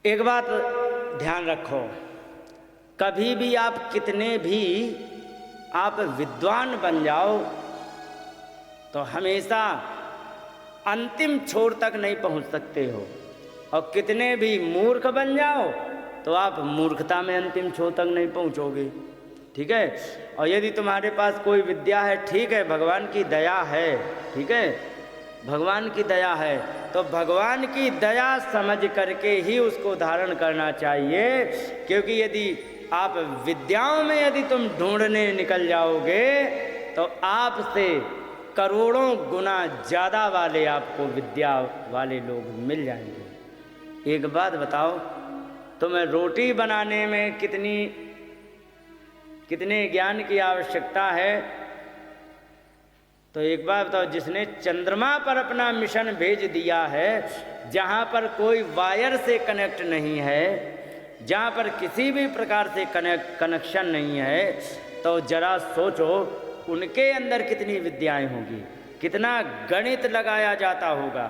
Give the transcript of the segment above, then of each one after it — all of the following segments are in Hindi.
एक बात ध्यान रखो, कभी भी आप कितने भी आप विद्वान बन जाओ तो हमेशा अंतिम छोर तक नहीं पहुंच सकते हो, और कितने भी मूर्ख बन जाओ तो आप मूर्खता में अंतिम छोर तक नहीं पहुंचोगे। ठीक है। और यदि तुम्हारे पास कोई विद्या है, ठीक है, भगवान की दया है, ठीक है, भगवान की दया है, तो भगवान की दया समझ करके ही उसको धारण करना चाहिए। क्योंकि यदि आप विद्याओं में यदि तुम ढूंढने निकल जाओगे तो आपसे करोड़ों गुना ज़्यादा वाले आपको विद्या वाले लोग मिल जाएंगे। एक बात बताओ, तुम्हें रोटी बनाने में कितने ज्ञान की आवश्यकता है? तो एक बात बताओ, जिसने चंद्रमा पर अपना मिशन भेज दिया है, जहाँ पर कोई वायर से कनेक्ट नहीं है, जहाँ पर किसी भी प्रकार से कनेक्शन नहीं है, तो जरा सोचो उनके अंदर कितनी विद्याएं होंगी, कितना गणित लगाया जाता होगा।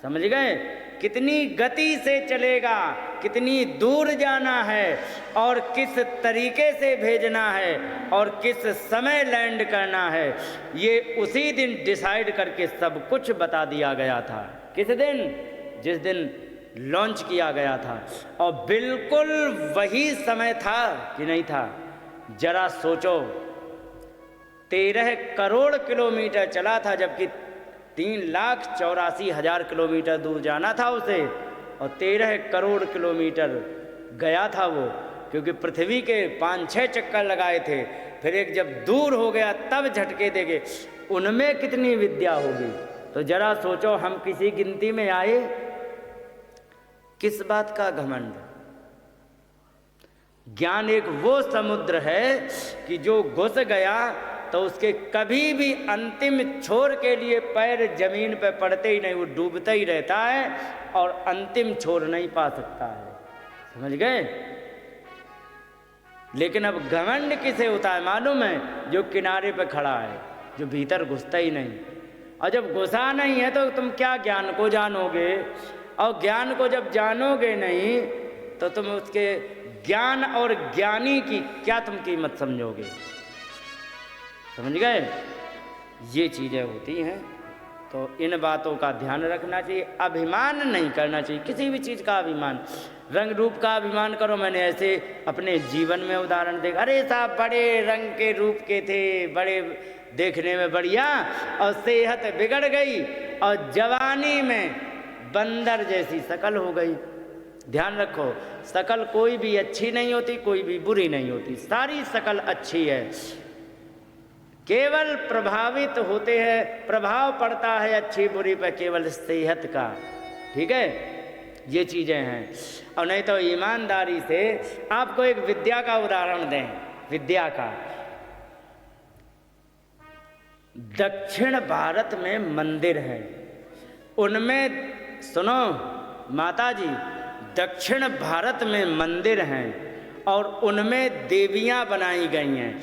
समझ गए? कितनी गति से चलेगा, कितनी दूर जाना है, और किस तरीके से भेजना है, और किस समय लैंड करना है, ये उसी दिन डिसाइड करके सब कुछ बता दिया गया था। किस दिन? जिस दिन लॉन्च किया गया था। और बिल्कुल वही समय था कि नहीं था? जरा सोचो, 13 करोड़ किलोमीटर चला था, जबकि 3,84,000 किलोमीटर दूर जाना था उसे, और 13 करोड़ किलोमीटर गया था वो, क्योंकि पृथ्वी के 5-6 चक्कर लगाए थे। फिर एक जब दूर हो गया तब झटके देंगे। उनमें कितनी विद्या होगी? तो जरा सोचो, हम किसी गिनती में आए? किस बात का घमंड? ज्ञान एक वो समुद्र है कि जो घुस गया तो उसके कभी भी अंतिम छोर के लिए पैर जमीन पर पड़ते ही नहीं, वो डूबता ही रहता है और अंतिम छोर नहीं पा सकता है। समझ गए? लेकिन अब घमंड किसे होता है मालूम है? जो किनारे पे खड़ा है, जो भीतर घुसता ही नहीं। और जब घुसा नहीं है तो तुम क्या ज्ञान को जानोगे? और ज्ञान को जब जानोगे नहीं तो तुम उसके ज्ञान और ज्ञानी की क्या तुम कीमत समझोगे? समझ गए? ये चीज़ें होती हैं। तो इन बातों का ध्यान रखना चाहिए। अभिमान नहीं करना चाहिए, किसी भी चीज़ का अभिमान। रंग रूप का अभिमान करो। मैंने ऐसे अपने जीवन में उदाहरण देखा, अरे साहब बड़े रंग के रूप के थे, बड़े देखने में बढ़िया, और सेहत बिगड़ गई और जवानी में बंदर जैसी शकल हो गई। ध्यान रखो, शकल कोई भी अच्छी नहीं होती, कोई भी बुरी नहीं होती, सारी शकल अच्छी है। केवल प्रभावित होते हैं, प्रभाव पड़ता है अच्छी बुरी पर केवल सेहत का। ठीक है? ये चीज़ें हैं। और नहीं तो ईमानदारी से आपको एक विद्या का उदाहरण दें। विद्या का, दक्षिण भारत में मंदिर हैं, उनमें सुनो माता जी, दक्षिण भारत में मंदिर हैं और उनमें देवियां बनाई गई हैं।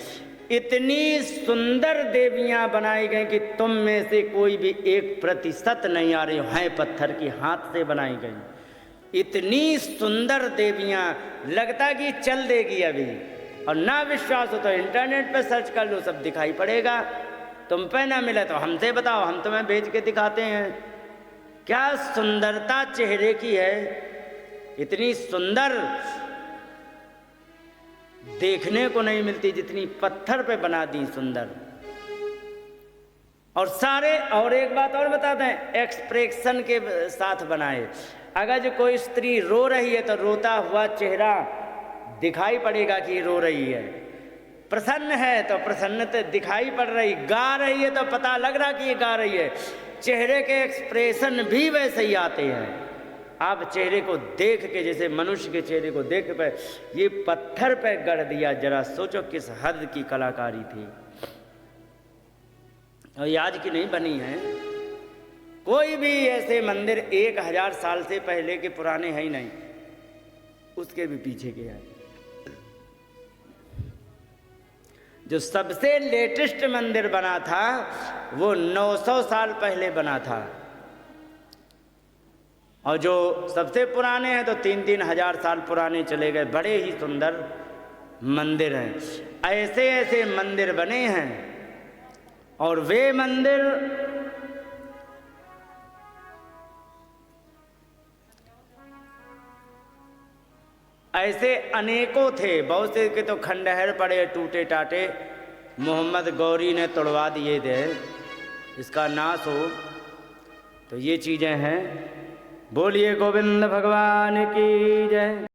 इतनी सुंदर देवियां बनाई गई कि तुम में से कोई भी 1% नहीं आ रही है पत्थर की, हाथ से बनाई गई। इतनी सुंदर देवियां, लगता कि चल देगी अभी। और ना विश्वास हो तो इंटरनेट पे सर्च कर लो, सब दिखाई पड़ेगा। तुम पे ना मिले तो हमसे बताओ, हम तुम्हें भेज के दिखाते हैं। क्या सुंदरता चेहरे की है! इतनी सुंदर देखने को नहीं मिलती जितनी पत्थर पे बना दी सुंदर। और सारे, और एक बात और बता दें, एक्सप्रेशन के साथ बनाए। अगर जो कोई स्त्री रो रही है तो रोता हुआ चेहरा दिखाई पड़ेगा कि रो रही है। प्रसन्न है तो प्रसन्नता दिखाई पड़ रही, गा रही है तो पता लग रहा कि ये गा रही है। चेहरे के एक्सप्रेशन भी वैसे ही आते हैं। आप चेहरे को देख के, जैसे मनुष्य के चेहरे को देख पे, ये पत्थर पे गढ़ दिया, जरा सोचो किस हद की कलाकारी थी। और ये आज की नहीं बनी है, कोई भी ऐसे मंदिर 1000 साल से पहले के पुराने हैं ही नहीं, उसके भी पीछे के हैं। जो सबसे लेटेस्ट मंदिर बना था वो 900 साल पहले बना था, और जो सबसे पुराने हैं तो 3-3 हजार साल पुराने चले गए। बड़े ही सुंदर मंदिर हैं। ऐसे ऐसे मंदिर बने हैं और वे मंदिर ऐसे अनेकों थे। बहुत से के तो खंडहर पड़े टूटे टाटे, मोहम्मद गौरी ने तोड़वा दिए थे, इसका नाश हो। तो ये चीज़ें हैं। बोलिए गोविंद भगवान की जय।